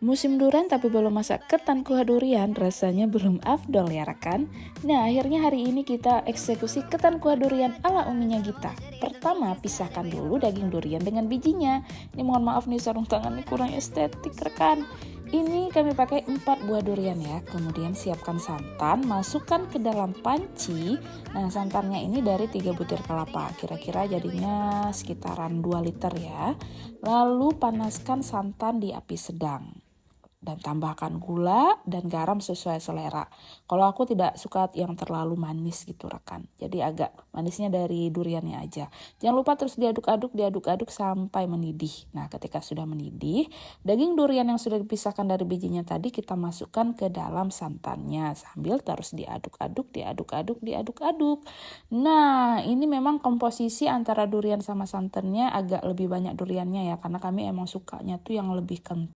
Musim durian tapi belum masak ketan kuah durian, rasanya belum afdol ya rekan. Nah akhirnya hari ini kita eksekusi ketan kuah durian ala uminya Gita. Pertama pisahkan dulu daging durian dengan bijinya. Ini mohon maaf nih sarung tangannya kurang estetik rekan. Ini kami pakai 4 buah durian ya. Kemudian siapkan santan, masukkan ke dalam panci. Nah santannya ini dari 3 butir kelapa, kira-kira jadinya sekitaran 2 liter ya. Lalu panaskan santan di api sedang. Dan tambahkan gula dan garam sesuai selera. Kalau aku tidak suka yang terlalu manis gitu rekan. Jadi agak manisnya dari duriannya aja. Jangan lupa terus diaduk-aduk sampai mendidih. Nah ketika sudah mendidih, daging durian yang sudah dipisahkan dari bijinya tadi kita masukkan ke dalam santannya. Sambil terus diaduk-aduk. Nah ini memang komposisi antara durian sama santannya agak lebih banyak duriannya ya. Karena kami emang sukanya tuh yang lebih kental.